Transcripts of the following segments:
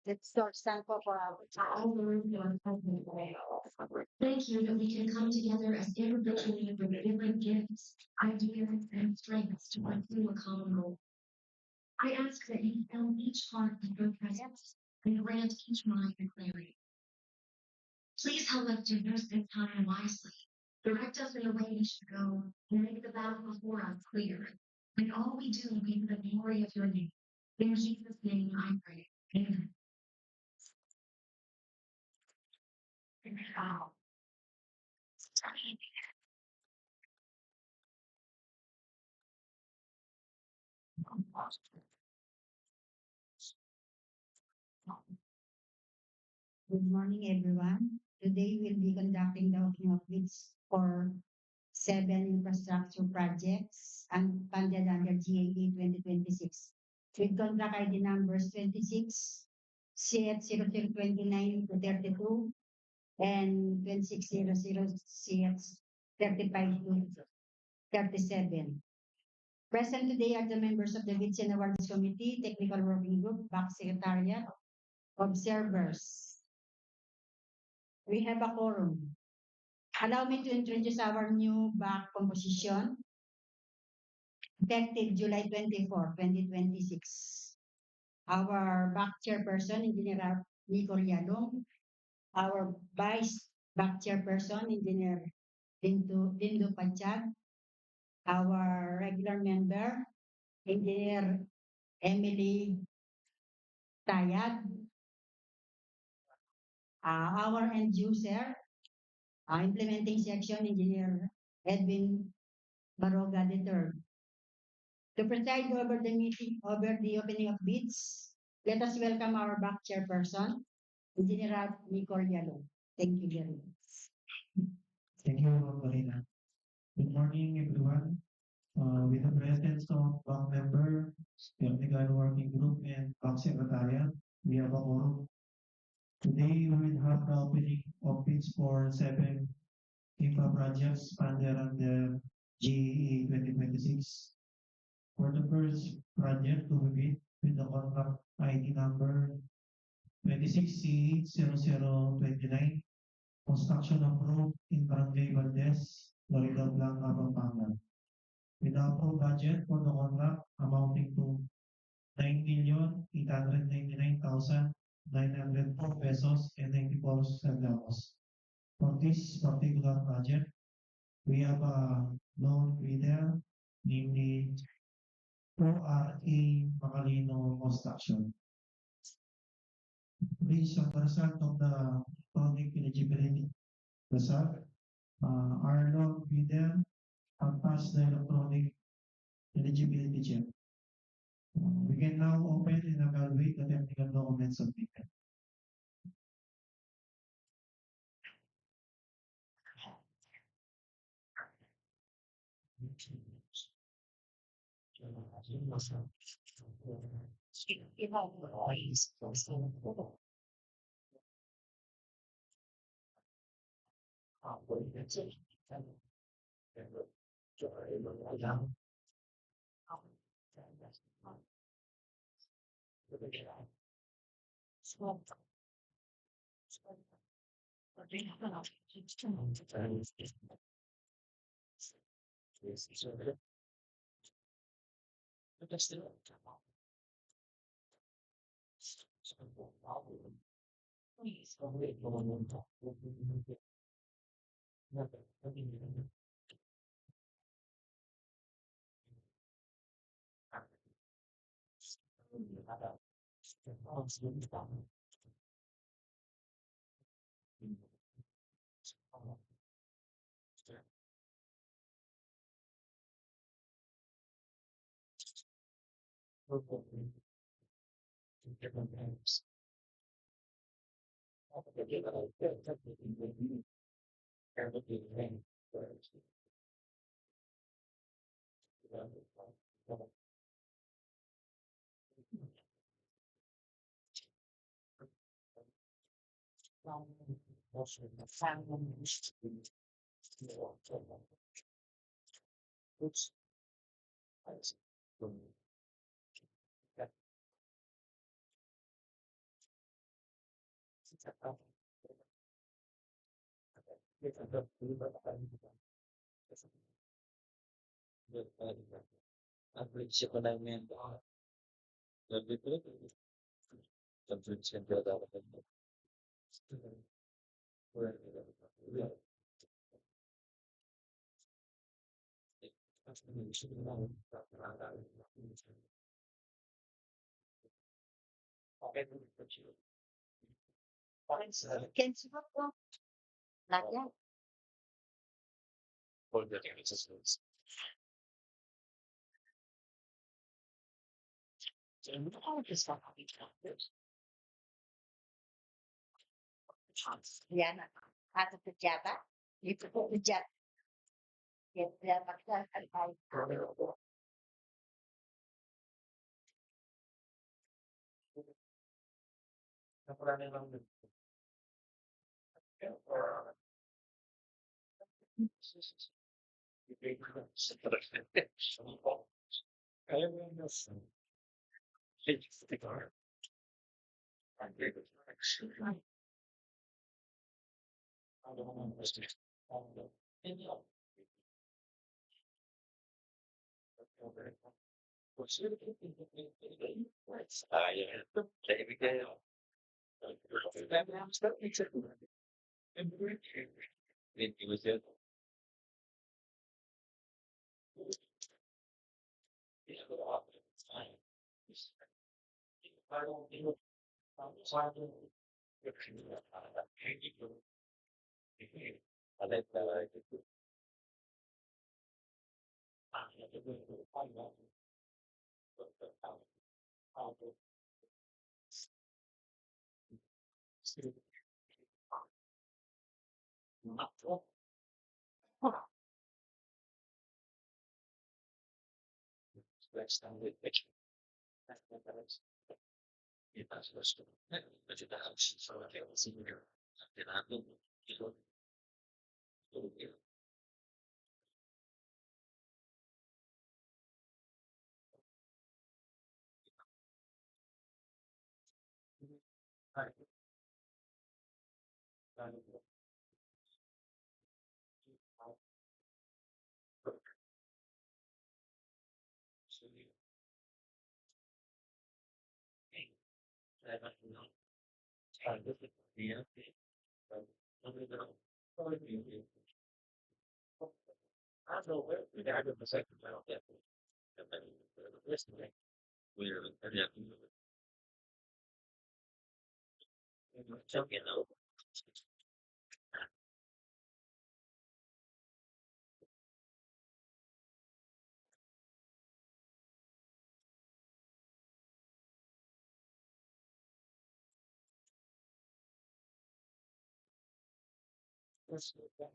Let's start Sanko for our Thank you that we can come together as individuals with different gifts, ideas, and strengths to pursue a common goal. I ask that you fill each heart with your presence and grant each mind your clarity. Please help us to use this time wisely. Direct us in the way we should go and make the path before us clear. And all we do be for the glory of your name. In Jesus' name I pray. Amen. Wow. Good morning, everyone. Today we'll be conducting the opening of bids for 7 infrastructure projects and funded under GAE 2026 with contract ID numbers 26 CF0029 to 32 and 2600 CF 35 to 37. Present today are the members of the Bids and Awards Committee, Technical Working Group, Back Secretariat, observers. We have a quorum. Allow me to introduce our new back composition, effective July 24, 2026. Our back chairperson, Engineer Nico Rialong. Our vice back chairperson, Engineer Lindo Pachag. Our regular member, Engineer Emily Tayad. Our end user, implementing section, Engineer Edwin Baroga III. To preside over the meeting, over the opening of bids, let us welcome our back chairperson, Engineer Nico Rialong. Thank you very much. Thank you, Marina. Good morning, everyone. With the presence of bank member, technical working group, and bank secretariat, we have a quorum. Today, we will have the opening of bids for 7 infra projects funded under GEE 2026. For the first project to be bid with the contract ID number 26C0029, construction of road in Barangay Valdez, Floridablanca, Pampanga. With the approved budget for the contract amounting to 9,899,904 pesos and 94 centavos. For this particular project, we have a loan bidder, namely Porac Macalino Construction. Based on the result of the electronic eligibility result, our loan bidder have passed the electronic eligibility check. We can now open and evaluate the technical documents submitted. Can smoke po? Not yet. Yan. Ano to jata? Ito po to jata. Yan. Dapat na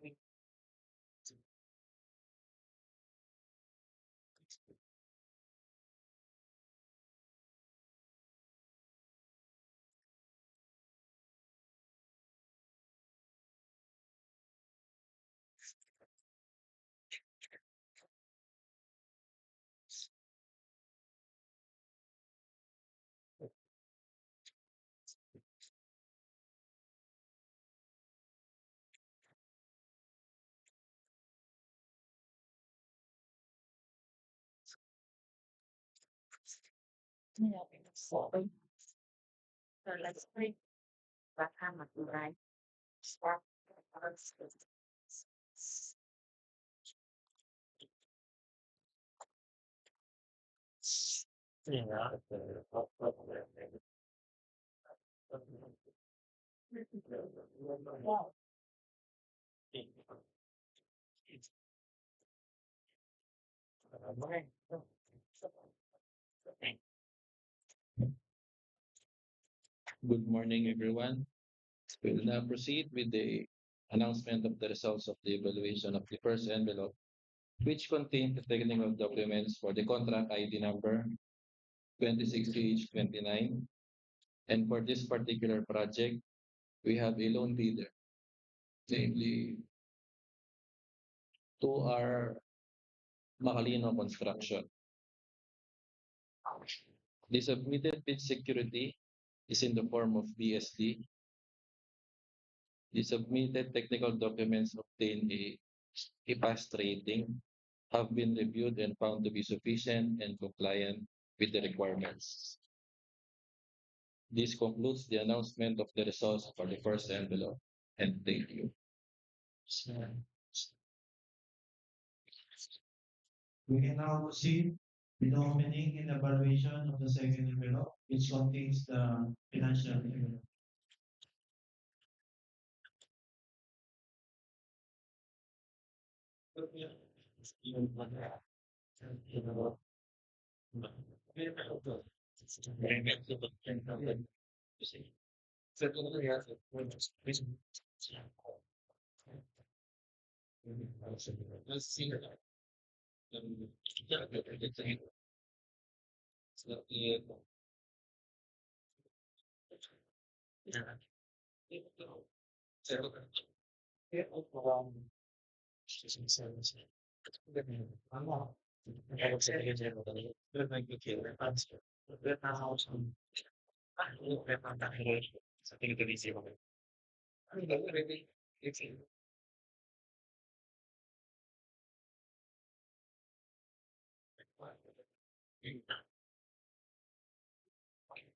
ay. So let's bring back right? Start. Good morning, everyone. We'll now proceed with the announcement of the results of the evaluation of the first envelope, which contained the technical documents for the contract ID number 26CH29. And for this particular project, we have a loan bidder, namely 2R Macalino Construction. The submitted bid security is in the form of BSD, The submitted technical documents obtain a pass rating, have been reviewed and found to be sufficient and compliant with the requirements. This concludes the announcement of the results for the first envelope, and thank you. We can now proceed with the opening and evaluation of the second envelope, which contains the financial envelope.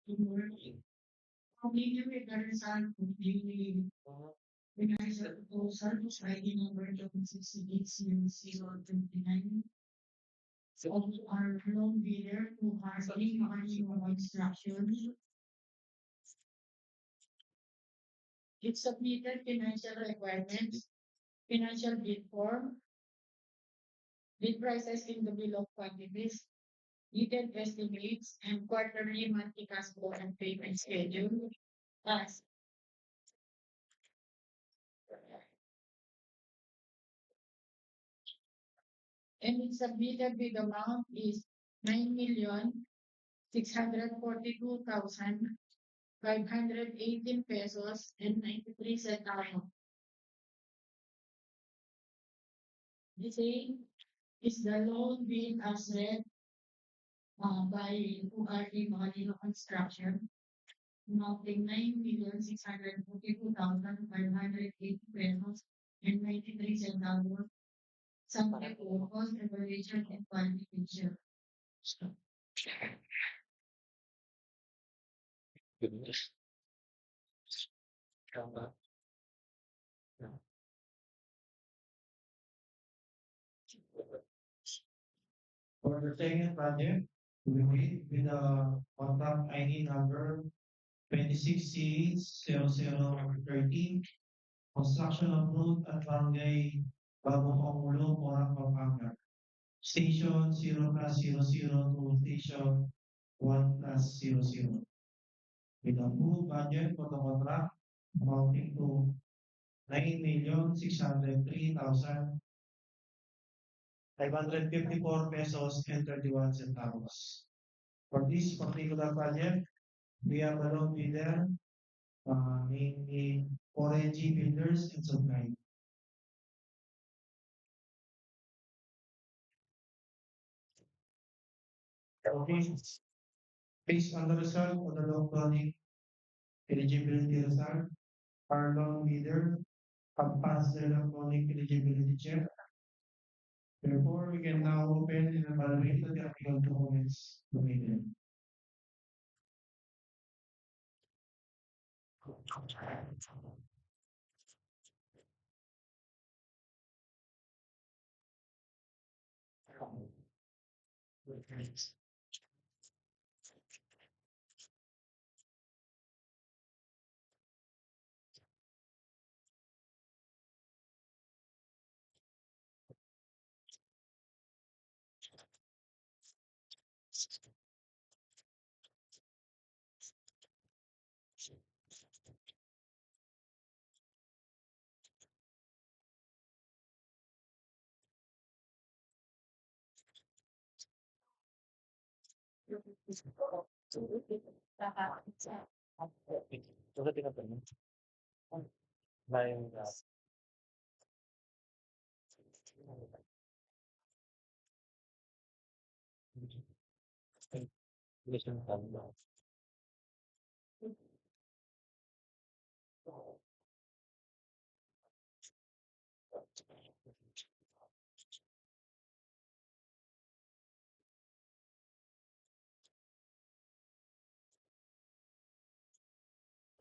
Good morning. Continue with the result of the financial proposal, ID number 2680029. Of our loan bidder who has Niño construction. It submitted financial requirements, financial bid form, bid prices in the below quantities, detailed estimates, and quarterly monthly cash flow and payment schedule. As and it submitted bid amount is 9,642,518 pesos and 93 centavos. The same is the loan bid as read by URD Molino Construction, amounting 9,642,580 pesos and 93 centavos, subject to cost evaluation and qualification. For the second project, we meet with the contract ID number 26C0013, construction of road at Barangay Babo, Pangulo, Porac, Pampanga. Station 0+00 to Station 1+00. With approved budget for the contract amounting to 9,603,554 pesos and 31 centavos. For this particular project, we have a loan bidder, namely Brgy Builders and Supply. Okay. Based on the result of the loan cloning eligibility result, our loan bidder have passed the loan cloning eligibility check. Therefore, we can now open and evaluate the technical documents submitted.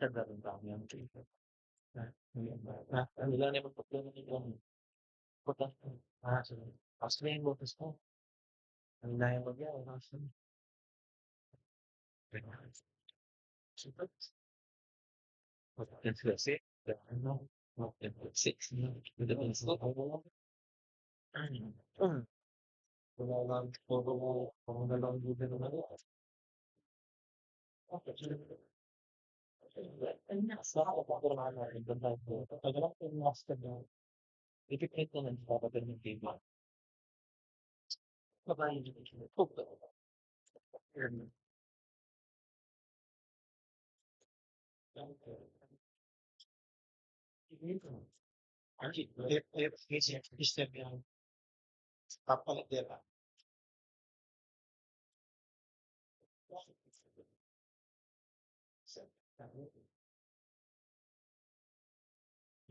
Ganda rin ba yung treatment? Wala naman problema nito. Putas ko. So, tapos may motos ko. Ang layo mo yan. Super. That's kasi. Ano? Six. With the ones ko. Wala lang. Kung na lang dito naman. Okay. And next, nakakapagpapirmahan na rin. Ganda ko. Pag lang yung master na, ipipit naman sa kapag ng table. Babae yung step yung papalit diba?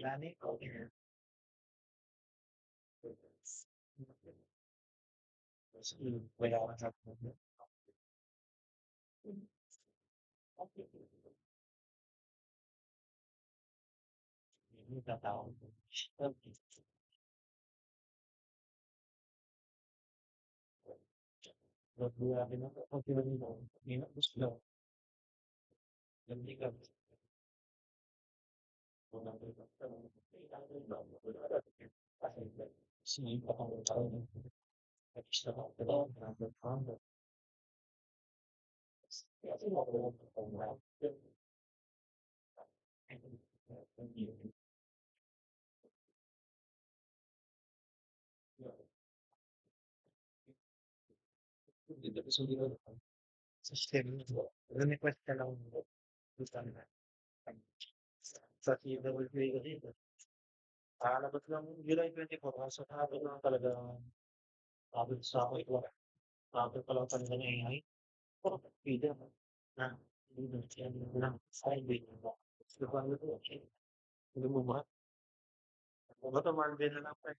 Yani, okay. Wala akong sabi. Hindi tatawag. Grabe na. Pag tinanong mo, hindi na gusto. Hindi ka. Sino pa kang tao? Nag-isip ako, pero number one. Kasi mo ko lang dito sa dito sa system nito. Request ka lang dito na. Sa DPWH ko dito. Labas lang July 24, so kahapon lang talaga abot sa ako ito. Abot pa lang talaga ng AI. Pero pwede na. Hindi lang. Side way. So, paano ito? Hindi mo ba? Kung ito, Marvel na lang pa.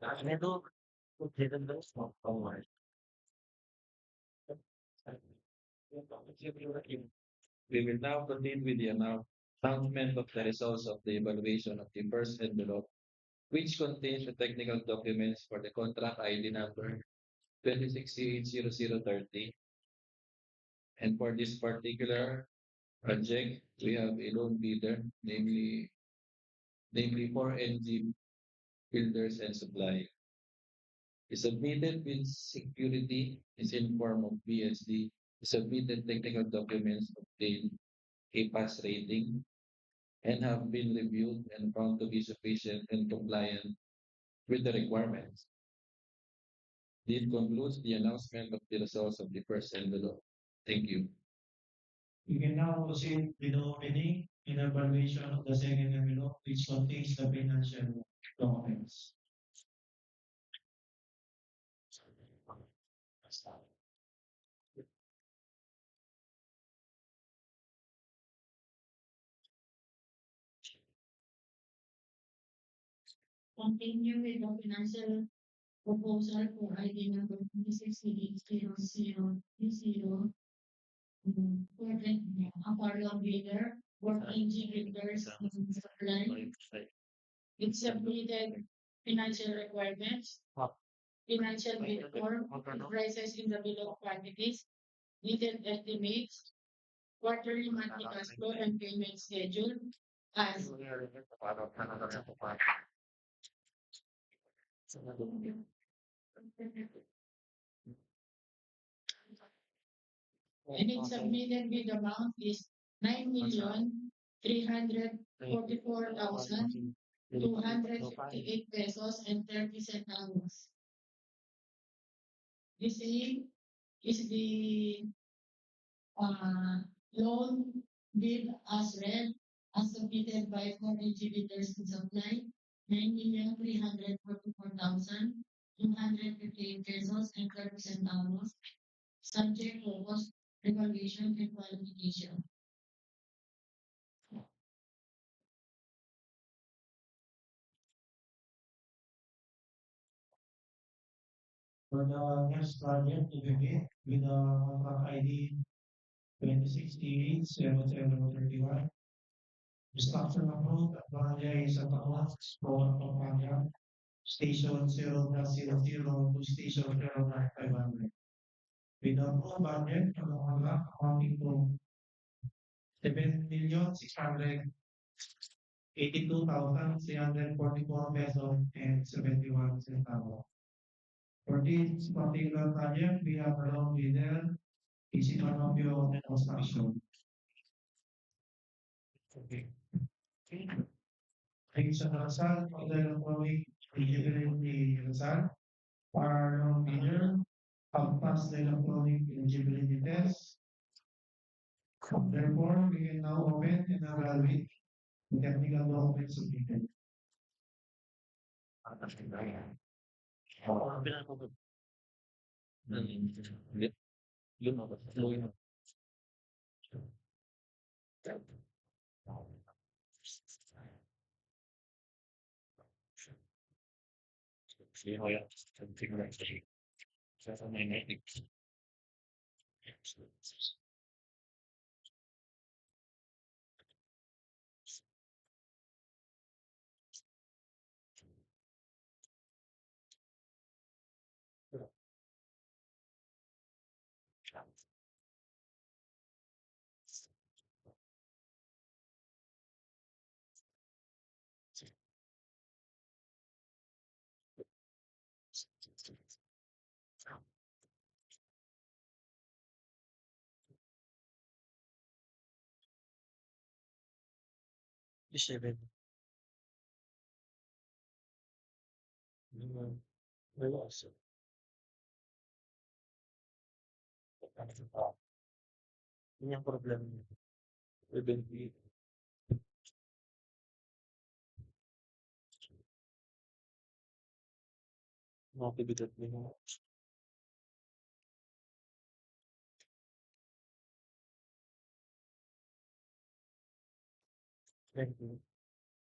Ano ito? Kung dito na small power. We will now continue with the announcement of the results of the evaluation of the first envelope, which contains the technical documents for the contract ID number 20680030. And for this particular project, we have a loan bidder, namely 4NG Builders and Supply. Is submitted with security, is in form of BSD, submitted technical documents obtained a pass rating and have been reviewed and found to be sufficient and compliant with the requirements. This concludes the announcement of the results of the first envelope. Thank you. You can now proceed with the opening and evaluation of the second envelope, which contains the financial documents. Continue with the financial proposal for ID number 268030 for the Apollo bidder for NG builders and supply. It submitted financial requirements, financial bid form, prices in the below quantities, detailed estimates, quarterly monthly cash flow and payment schedule as and it submitted bid amount is 9,344,258 pesos and 30 centavos. The same is the loan bid as read as submitted by 4AG bidders to supply 9,344,258 pesos and 30 centavos, subject to cost evaluation and qualification. For the next project, to begin with the contract ID 2068-7731. Instruction approved at Barangay San Agustin, Porac, Pampanga, Station 0+00 to Station 0+500. With the approved budget for the contract amounting to 7,682,344 pesos and 71 centavos. For this particular project, we have a loan leader, Isipanopio Construction. Okay. Thanks sa Rasal, Pagdalapawik, Eligibility Rasal, our loan leader, Pagpas Electronic Eligibility Test. Therefore, we can now open and evaluate the technical documents submitted. Seven. Relax. Yun yung problem niya. Preventive. Mga actividad niya. Thank you.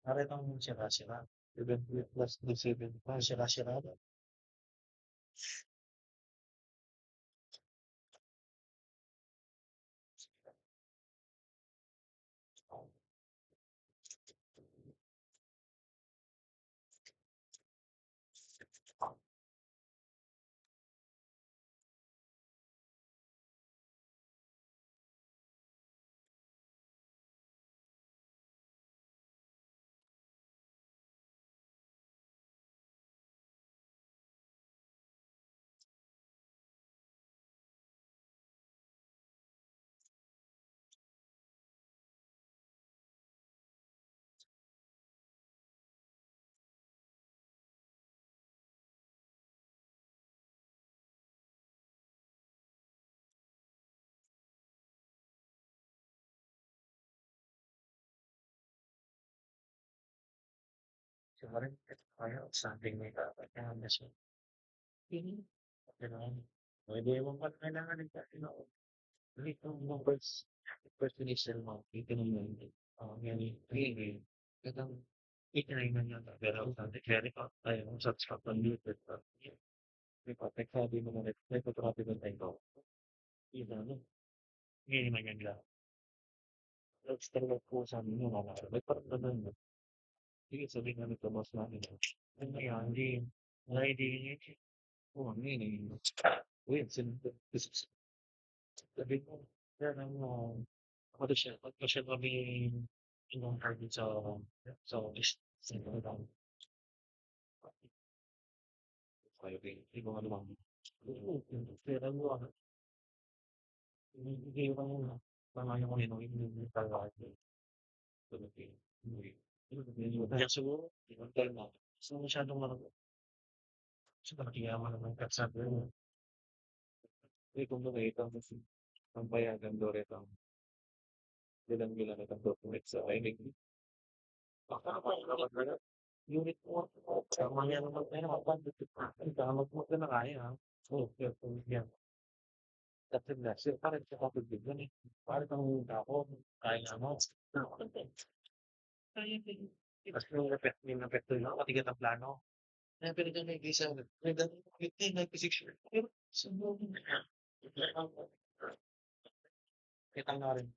Nakita mo sira-sira. Preventive plus the 7. Sira-sira. Kemarin kayak samping may kakakyahan na siya. Gano'n. Pwede mo pa kailangan ng ano, dito mo first initial mo, itinong mo yun. Yan yung katang itinay na niya pero sabi kaya ko tayo subscribe on YouTube pa. May patek sabi mo na may photography ng tayo. Yun ano. Ngayon naman yan lang. Tapos talaga po sa amin yung mga may parang naman. Sige sabihin namin ito mas namin. Ano yan, hindi oh, ini wait, sabi ko, yan ang ako siya kami inong target sa list. Sino lang. Kaya hindi ko ano bang. Pero mo, hindi ko ano, pamayo ko nino, hindi talaga. Kaya siguro, hindi na. So masyadong marami. So nakiyaman naman kapsabi mo. Hindi kung nakita mo ang payagan do rin ang bilang-bilang ng document sa INEC. Baka naman unit mo. Sama niya naman tayo nakapagod. Kamag mo ka na kaya. Oo, pero yan. That's it, that's it. Parang siya kapag bigyan eh. Parang kang ako, kaya nga mo. Kaya mas yung napekto yun, matigat ang plano. Kaya pinagyan na yung isa, nag-15, nag-6 years. Pero, sunod na. Kita na rin.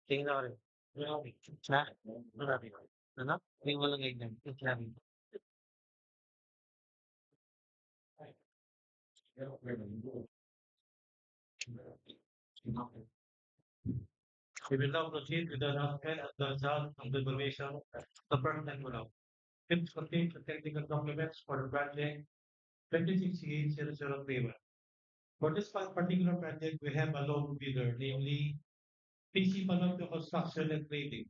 Tingin na rin. Na? Marami. Ano? Hindi mo lang ganyan. Marami. We will now proceed with the announcement of the result of the donation of the permanent envelope. It contains the technical documents for the project 2068-003. For this particular project, we have a loan bidder, namely PC Panopto Construction and Trading.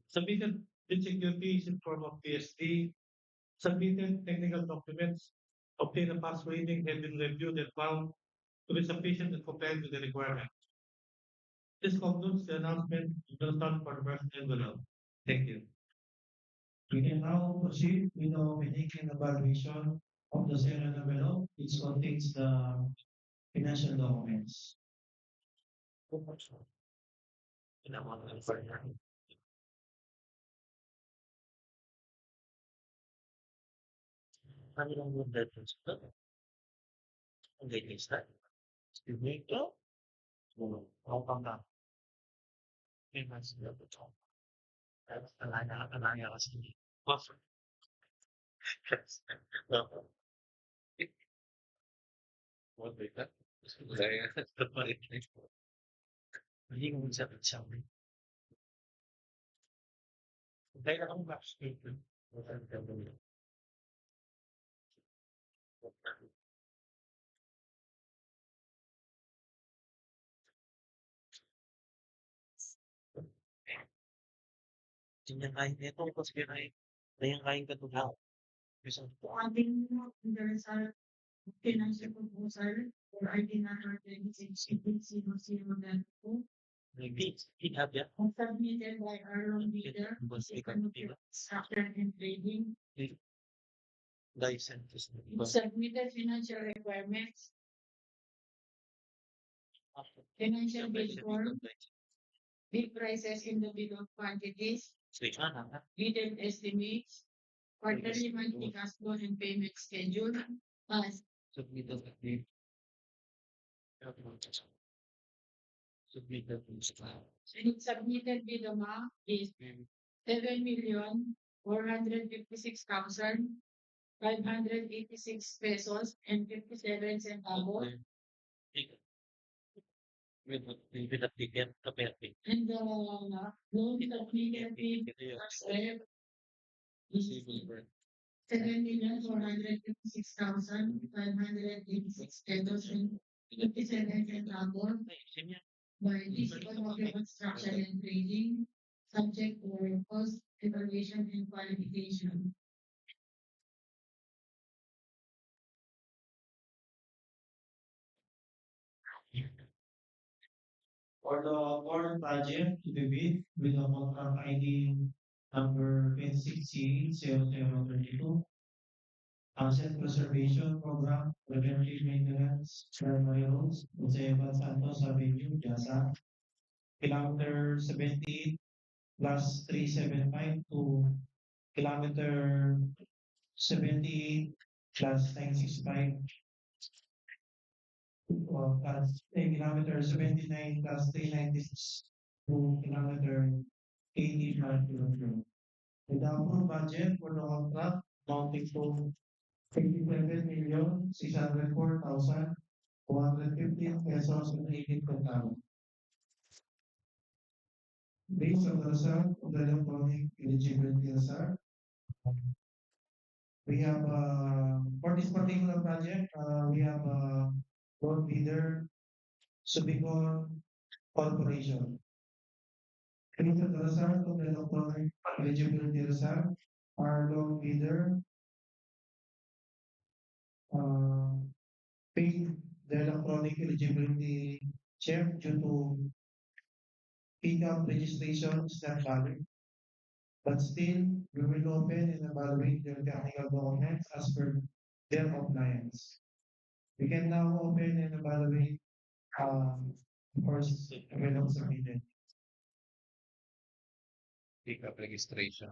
Submitted bid securities in form of PSD, submitted technical documents, obtained a pass rating, have been reviewed and found to be sufficient and compliant with the requirement. This concludes the announcement of the result for the first envelope. Thank you. We can now proceed with the opening and evaluation of the second envelope, which contains the financial documents. Ano lang yung details ko? Ang details na. Excuse me. Ito? Ako pang na. Payments na ito. Pero alaya kasi. Buffer. What is that? Hindi ko magsabi sa amin. Dahil akong backstage. Tingnan kain nito kasi kain. Dahil kain ka ito na. Adding the result financial proposal for itinerary 26-002 Maybe it have that. submitted by our loan leader, Structure and Trading. License. Submitted financial requirements, financial bid form, bid prices in the bid of quantities, bid estimates, quarterly monthly cash flow and payment schedule, as Submitted. submitted bid amount is 7,456,586 pesos and 57 centavos. With the ticket, the perfect. And the loan submitted bid is 7,456,586 pesos and 57 centavos by DPWH Construction and Trading, subject to cost evaluation and qualification. For the fourth project to be bid with the contract ID number 26C0032, Asset Preservation Program, Preventive Maintenance, Primary Roads, Santos Avenue, JASA, kilometer 78 plus 375 to kilometer 78 plus 965 plus kilometer 79 plus 396 to kilometer 85 kilometer. With the approved budget for the contract amounting to 87,604,215 pesos and 18 centavos. Based on the result of the electronic eligibility result, we have for this particular project, we have loan bidder Subico Corporation. Based on the result of the electronic eligibility result, our loan bidder paid the electronic eligibility check due to pickup registration is not valid. But still, we will open and evaluate their technical documents as per their compliance. We can now open and evaluate course envelope submitted. Pickup registration.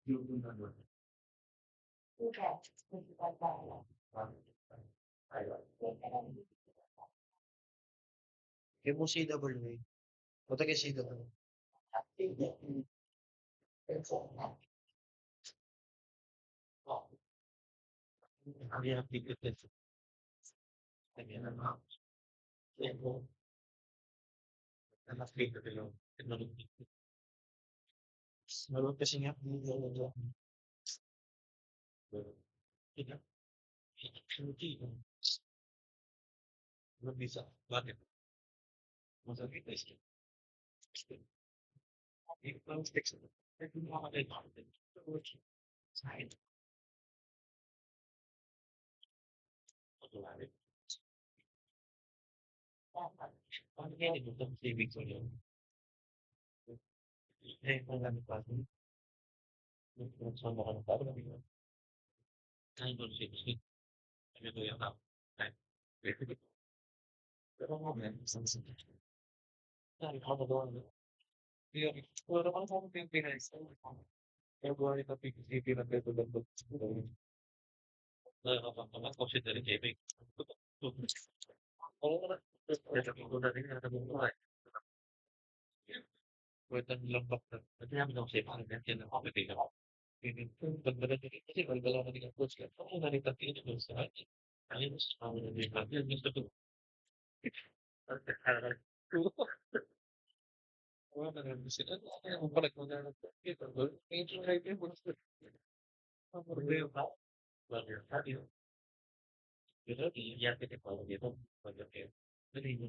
Yung po CWA. O taga CWA. Ang hirap dito dito. Ang hirap ako. Yan po. Anak dito dito. Technology. Malot kasi nga. Ina. Technology. Ano bisa? Bakit? Masakit na siya. Yung text. Yung mga text. Sahit. Patuloy. Paano kaya ito? Tapos ibig ko yun. Eh, kung gamit pa ito. Sama ka ng tao. Kain ko siya. Ano ito yung tao? Pero mo ba? Sabi ko na doon. Wala naman ako Pilipinas. February na PPCP na beto ng nakakapagpamat ko siya dari Quebec. Oo na. Ito ko na rin na nabubuhay. Pwede lang ba? Kasi namin ako siya parang ganyan na competition. Pagdala niyo kasi pagdala ka ng coach ka. Ako na rin tatiin ito sa akin. Ayun, mas kami na din natin. Gusto ko. Wala na rin sila. Kaya kung palag mo na lang. Ito, medyo hype mo. Ang problema pa. Bagay, sabi mo. Pero iiyak kita pa dito. Pagdating. Dali mo.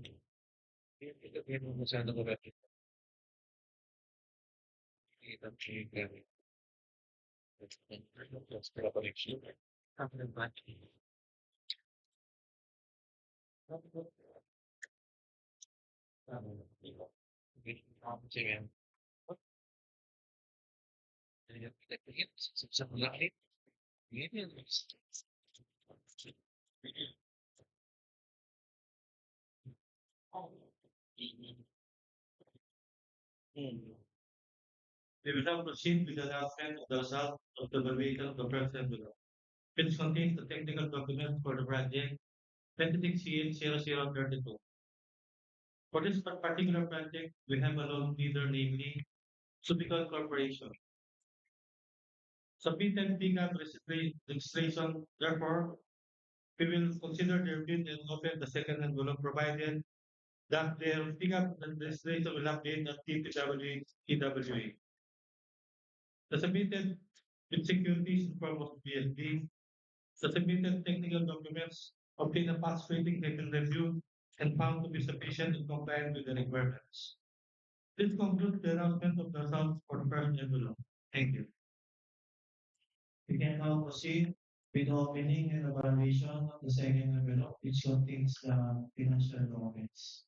Kaya mo sana ko bakit. Kita chika. That's para connection. Tapos ng battery. Sige. Sa langit. Ganyan. We will now proceed with the announcement of the result of the evaluation of the first envelope, which contains the technical documents for the project 26CH0032. For this particular project, we have a loan leader, namely Subical Corporation. Submitted pickup registration, therefore, we will consider their bid and open the second envelope provided that their pickup registration will not be at DPWH. The submitted with securities in form of BLD, the submitted technical documents obtain a pass rating have been reviewed and found to be sufficient and compliant with the requirements. This concludes the announcement of the results for the first envelope. Thank you. We can now proceed with the opening and evaluation of the second envelope, which contains the financial documents.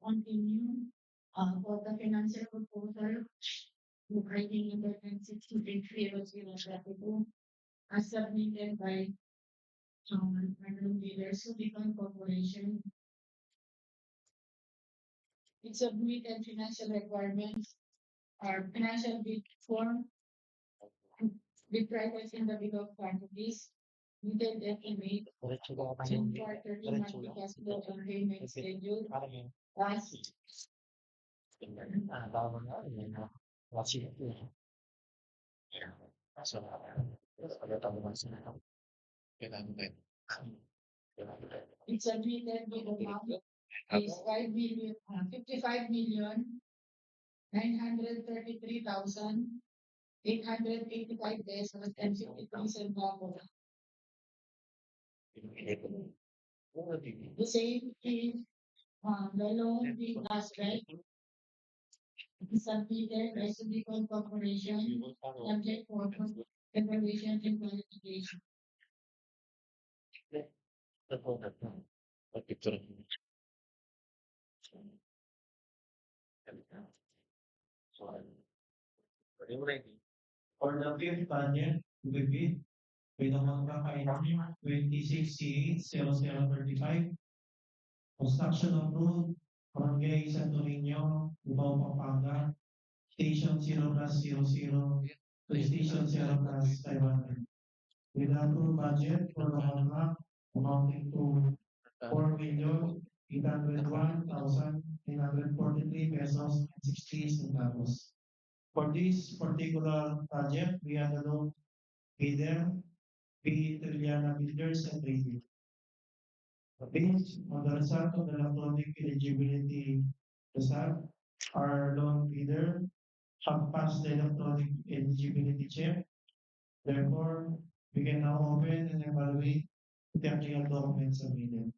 Continue for the financial proposal regarding emergency 28300 as submitted by Leaders Subican Corporation. It submitted financial requirements or financial bid form with prices in the below quantities. Needed estimate in quarter monthly cash flow and payment schedule as it's submitted with amount is 55,933,885 pesos and 53 centavos. The same is the loan being aspect submitted by Subican Corporation subject for evaluation and qualification. For the fifth budget, we bid with a contract item 26C80035, construction of road, Barangay San Niño, Lubao, Pampanga, Station 0+00 to Station 0+500. With approved budget for the contract amounting to 4,801,943 pesos and 60 centavos. For this particular project, we had a low bidder, Triana Builders and Rita. Based on the result of the electronic eligibility result, our loan bidder have passed the electronic eligibility check. Therefore, we can now open and evaluate the technical documents submitted.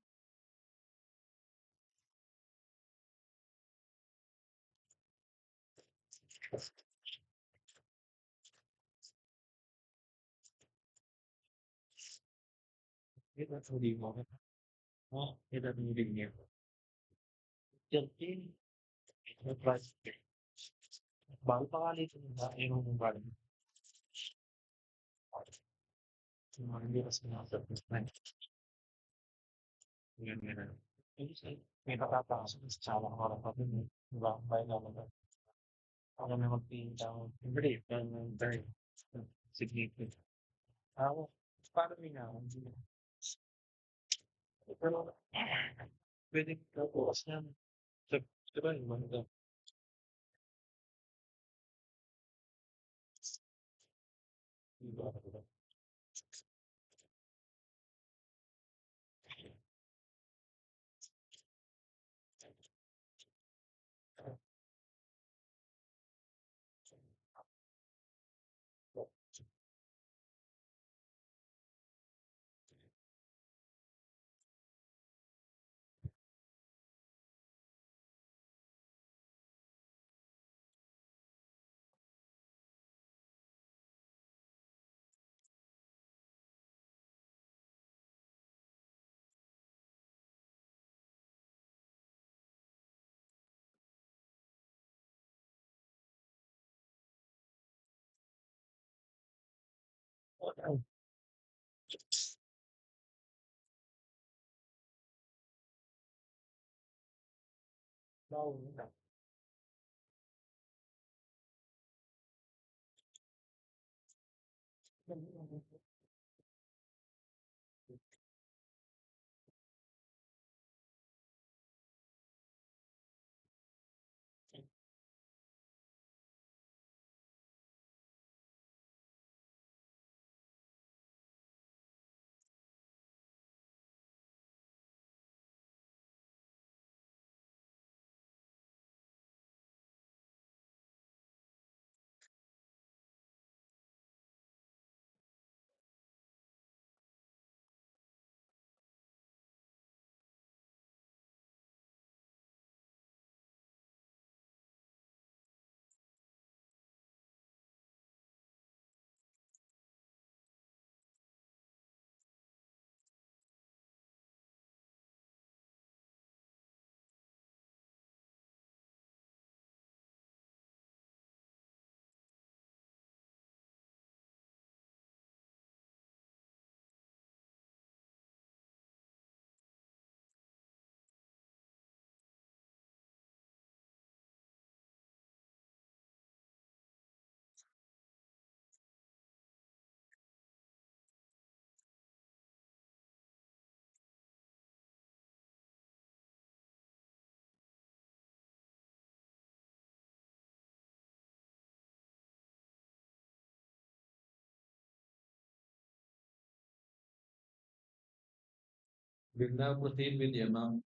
We'll now proceed with the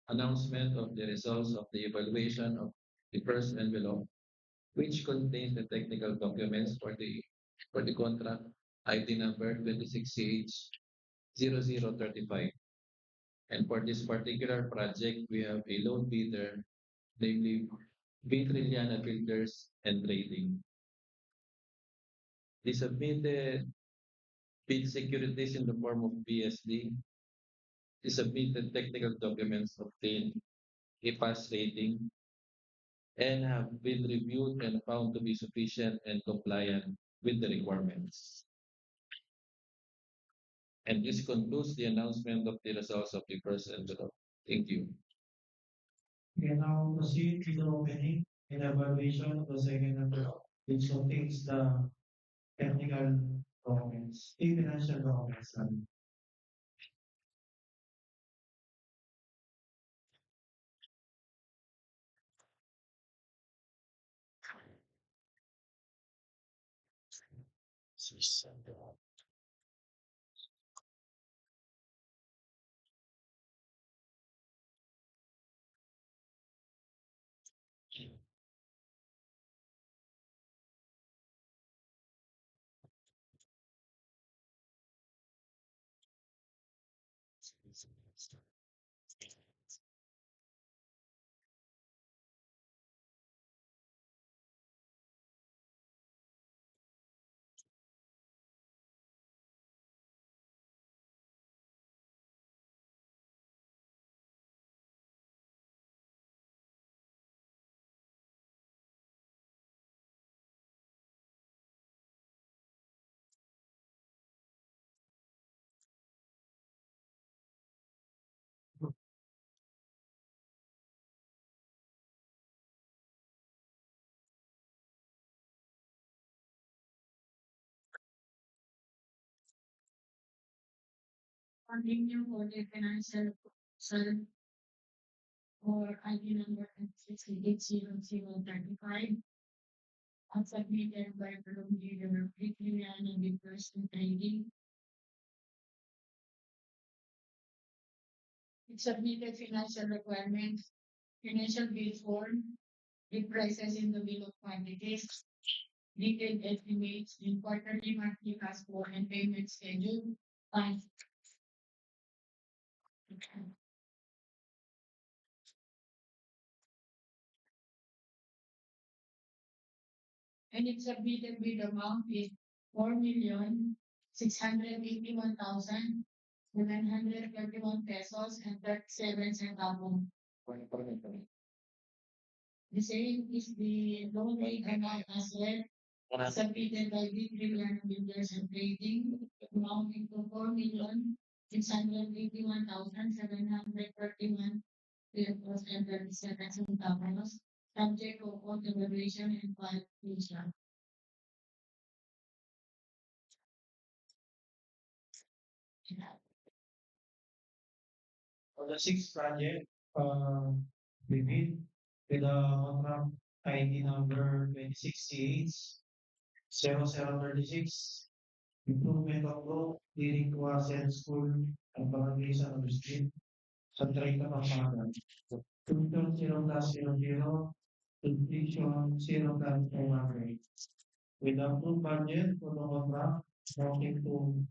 announcement of the results of the evaluation of the first envelope, which contains the technical documents for the contract ID number 26CH0035. And for this particular project, we have a loan bidder, namely Vitriliana Builders and Trading. They submitted bid securities in the form of BSD, submitted technical documents obtained a pass rating and have been reviewed and found to be sufficient and compliant with the requirements. And this concludes the announcement of the results of the first envelope. Thank you. We now proceed to the opening and evaluation of the second envelope, which contains the technical documents, the financial documents. Continue for the financial cell or ID number 6880035 as submitted by Brgy and the person trading. It submitted financial requirements, financial bill form, the prices in the bill of quantities, detailed estimates in quarterly, monthly cash flow and payment schedule, and it submitted with amount is 4,681,731 pesos and 37 centavos. The same is the loan rate amount as well, submitted by Brilliant Builders and Trading, amounting to 4,681,731 pesos and 37 centavos, subject to all deliberation and qualification. For the sixth project, we bid with a contract ID number 2068-0036, improvement of road leading to a school at Barangay San Agustin, sa Rita, Pampanga. Function 0+00, completion 0+500. With approved budget for the contract amounting to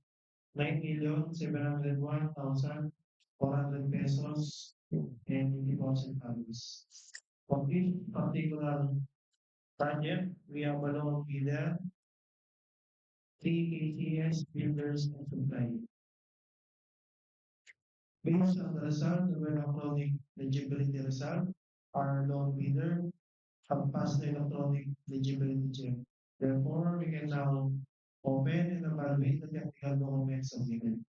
9,701,400 pesos and 80,000 dollars. For this particular project, we have a loan bidder, 3 KTS builders and supply. Based on the result, the electronic legibility result, our loan bidder have passed the electronic legibility check. Therefore, we can now open and evaluate the technical documents submitted.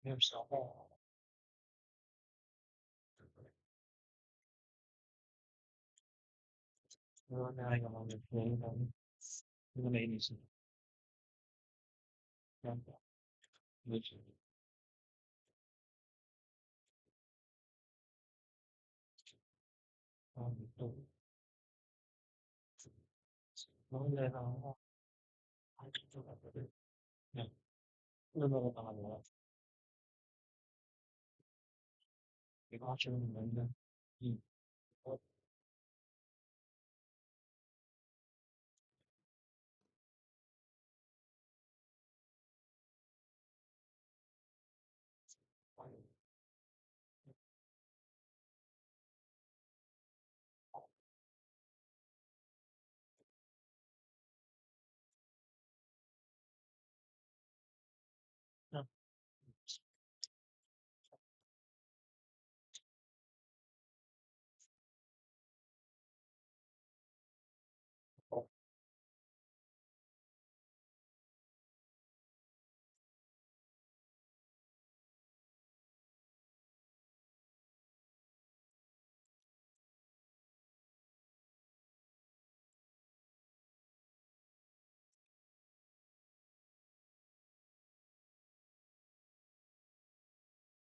Yes, ako. Wala na yung mga nagpapalala. Hindi na nainisip. Yan po. Which, ito. Wala na ako. Yan. Ano ba ang pangalawa? Ikaw actually maganda.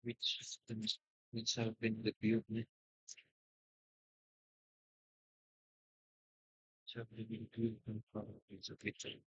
Which systems which have been reviewed, which have been reviewed and probably sufficient.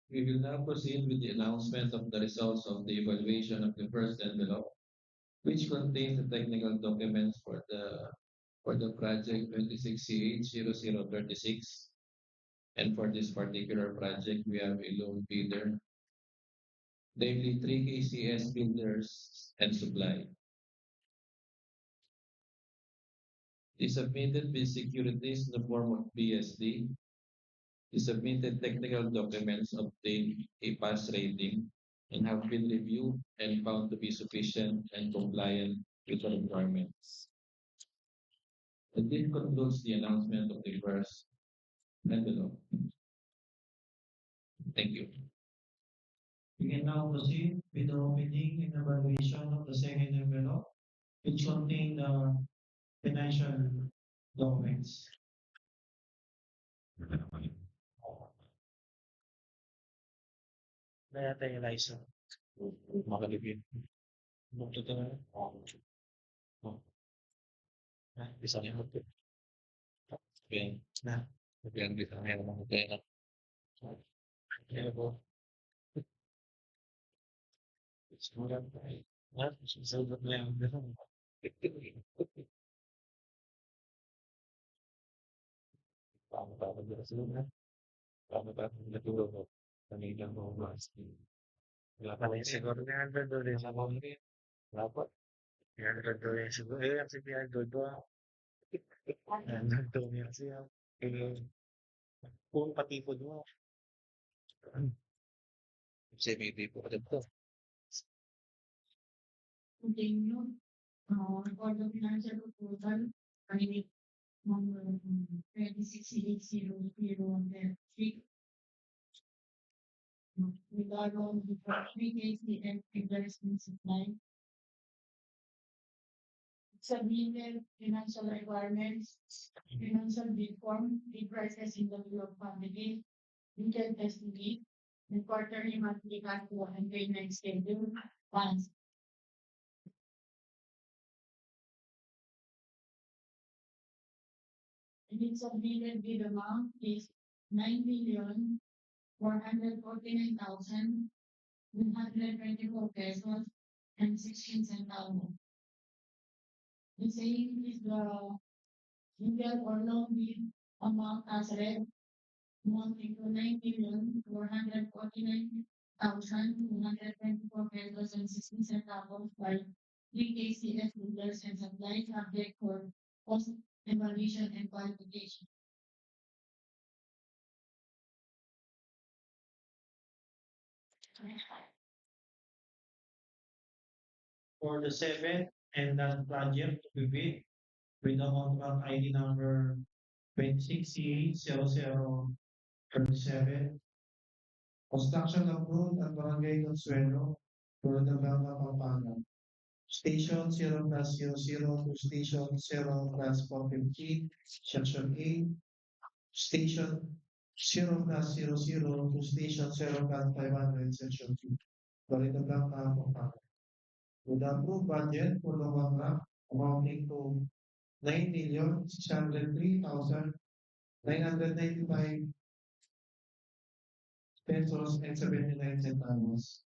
We will now proceed with the announcement of the results of the evaluation of the first envelope, which contains the technical documents for the project 26CH0036. And for this particular project, we have a loan bidder, namely 3KCS Builders and Supply. They submitted with securities in the form of BSD. The submitted technical documents obtained a pass rating and have been reviewed and found to be sufficient and compliant with the requirements. And this concludes the announcement of the first envelope. Thank you. We can now proceed with the opening and evaluation of the second envelope, which contain the financial documents. Kaya tayo license. Makalibin. Ito na. Bisa niya mag okay. Na. Sabihan bisa niya mga pera. Kaya po. Surat tayo. Surat na yung gano'n. Paano ba surat? Paano ba natulog mo? Kanilang mga mas. Wala pa rin siguro na yan doon sa mga dapat. Yan doon yung siguro. Ang sabihan doon. Yan doon yung siya. Kung patipod mo. Kasi may tipo ka dito. Continue. For the financial proposal, I need number 268003. Regarding the 3KCS investment supply. Submitted financial requirements, financial bid form, bid prices in the view of family, detailed estimate, and quarterly monthly cash flow and payment schedule, funds. And its submitted bid amount is 9,000,000 449,124 pesos and 16 centavos. The same is the legal or loan bill amount as read, amounting to 9,449,124 pesos and 16 centavos by 3KCS Leaders and Supply subject for post evaluation and qualification. For the seventh and last project to be bid with the contract ID number 26C0037, construction approved at Barangay Consuelo, Floridablanca, Pampanga. Station 0+00 to Station 0+415, Section A. Station 0+00 to Station 0+500, Section 2, Floridablanca, Pampanga. With the approved budget for the contract amounting to 9,603,995 pesos and 79 centavos.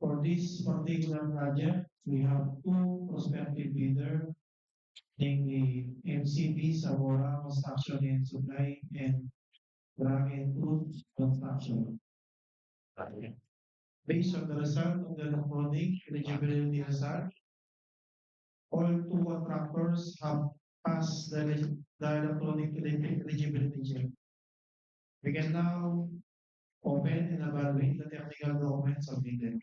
For this particular project, we have two prospective bidders, namely MCB Sabora Construction and Supply and Brgy and Cruz Construction. Based on the result of the electronic eligibility result, all two contractors have passed the electronic eligibility check. We can now open and evaluate the technical documents submitted.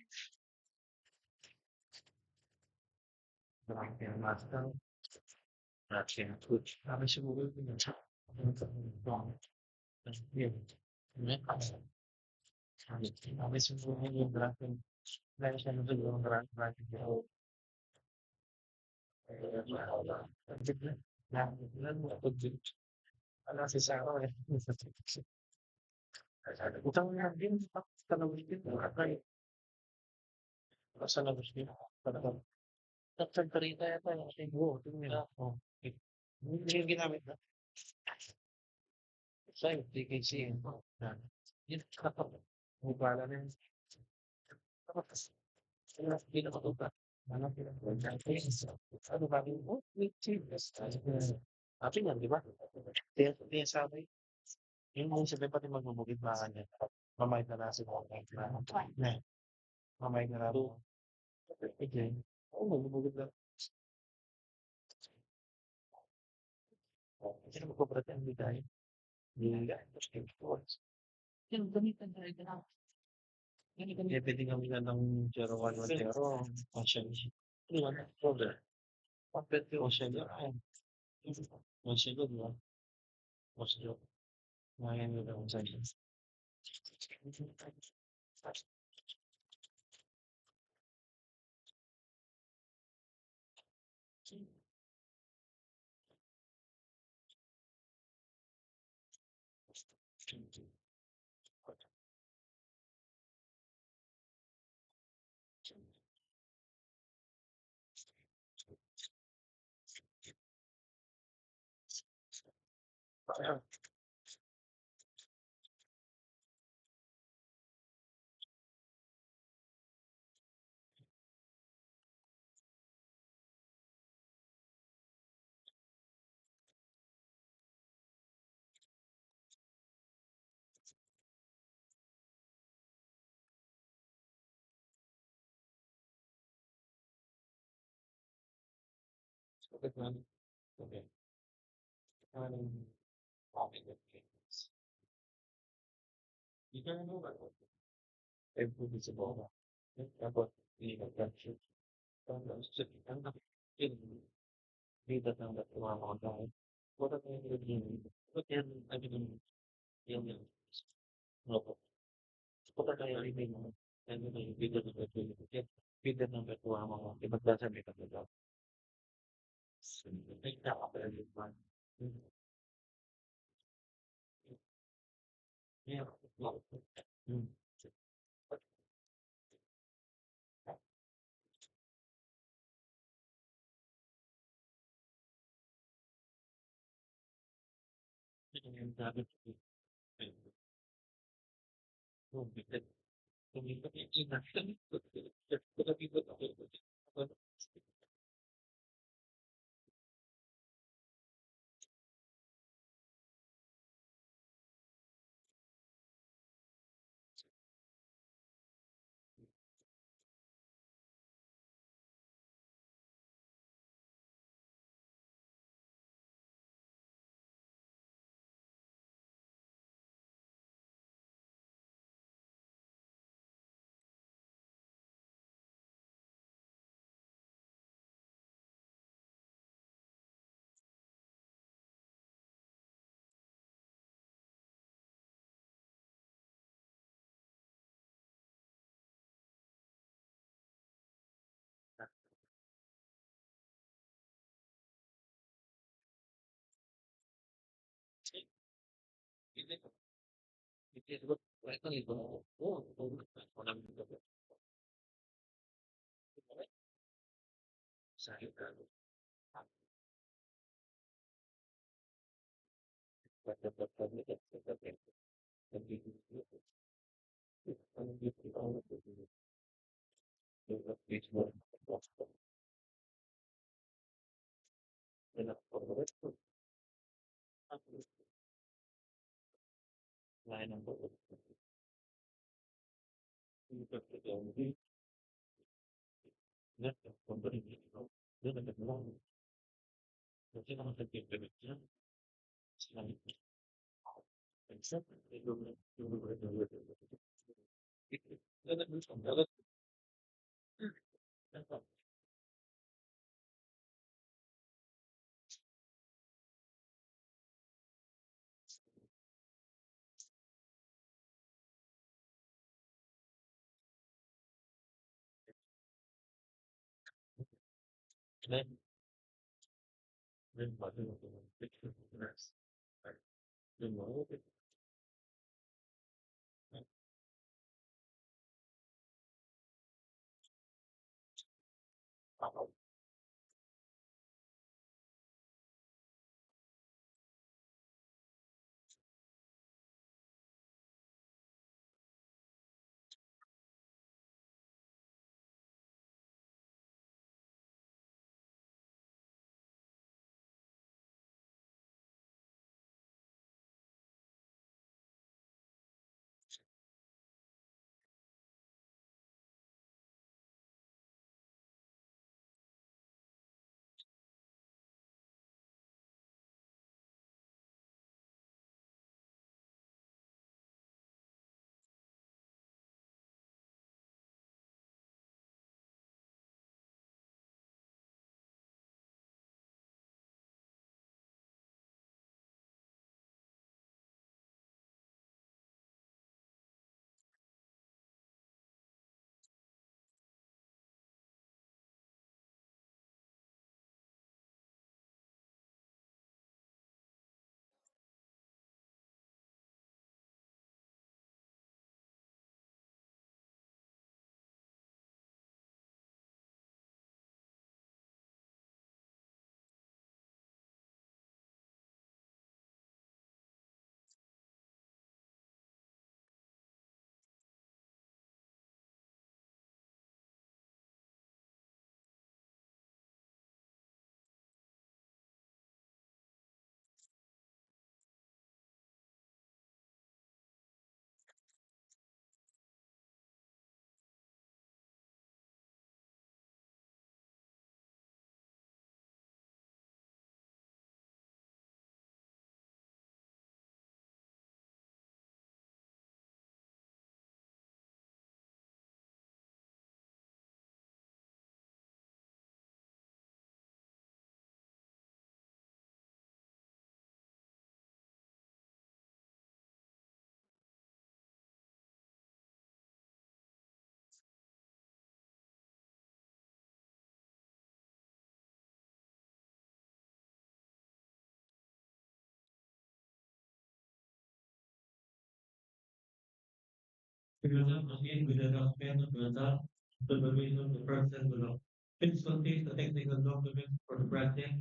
Criminal proceed with the announcement of the result, the evaluation of the person below. Please contain the technical documents for the project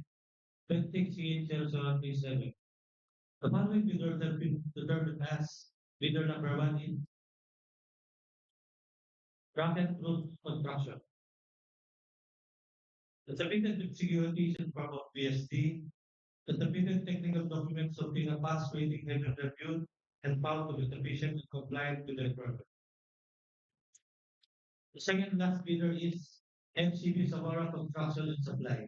26C0737. The following bidder have been determined as bidder number one in Rocket Group Construction. The submitted with securities in form of BSD. The submitted technical documents obtain a pass rating have been reviewed and found to be sufficient and compliant with the requirement. The second last bidder is MCB Samara Construction and Supply.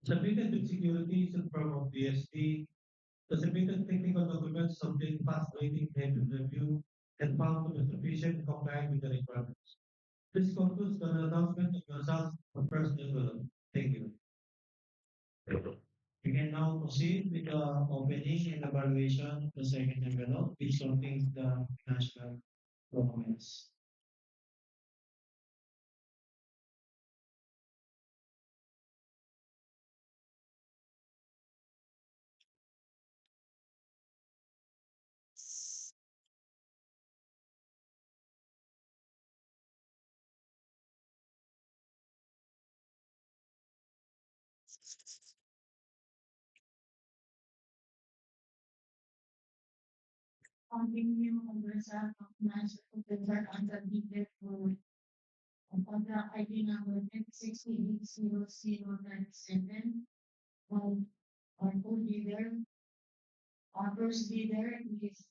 Submitted with securities in form of BSD. The submitted technical documents obtain pass rating have been reviewed and found to be sufficient and compliant with the requirements. This concludes the announcement of the results of first envelope. Thank you. We can now proceed with the opening and evaluation of the second envelope, which contains the financial documents. Continue on the result of financial paper under the for contract ID number 680097 on full bidder. Our first bidder is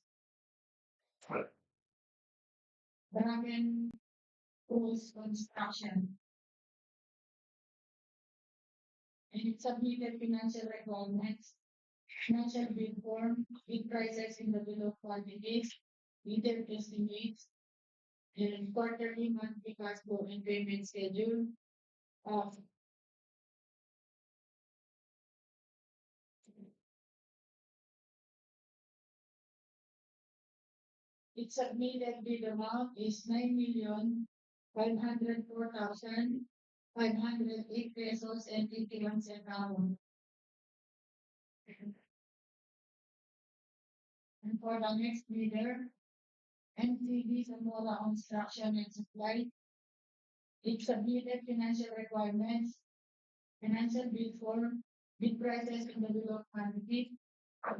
Cruz Construction. And it submitted financial requirements, financial bid form, bid prices in the bill of quantities, detailed estimates, and quarterly monthly cash flow and payment schedule. Its submitted bid amount is 9,504,508 pesos and 51 centavos. And for the next bidder, MTD Zamora Construction and Supply, it submitted financial requirements, financial bid form, bid prices in the bill of quantity,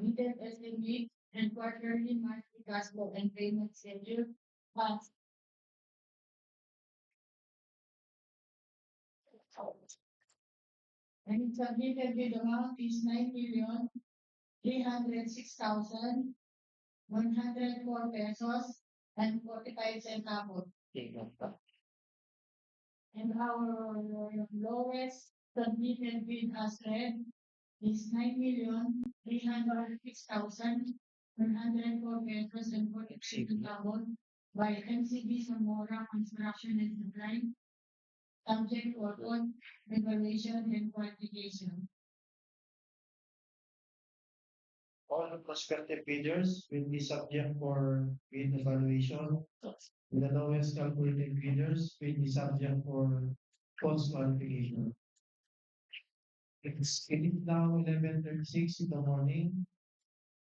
detailed estimate, and quarterly monthly cash flow and payment schedule. And its submitted bid amount is 9,306,104 pesos and 45 centavos. And our lowest submitted bid as read is 9,306,104 pesos and 46 centavos by MCB Zamora Construction and Supply, subject to upon evaluation and qualification. All the prospective bidders will be subject for bid evaluation. The lowest calculated bidders will be subject for post qualification. It is now 11:36 in the morning.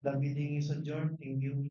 The meeting is adjourned. Thank you.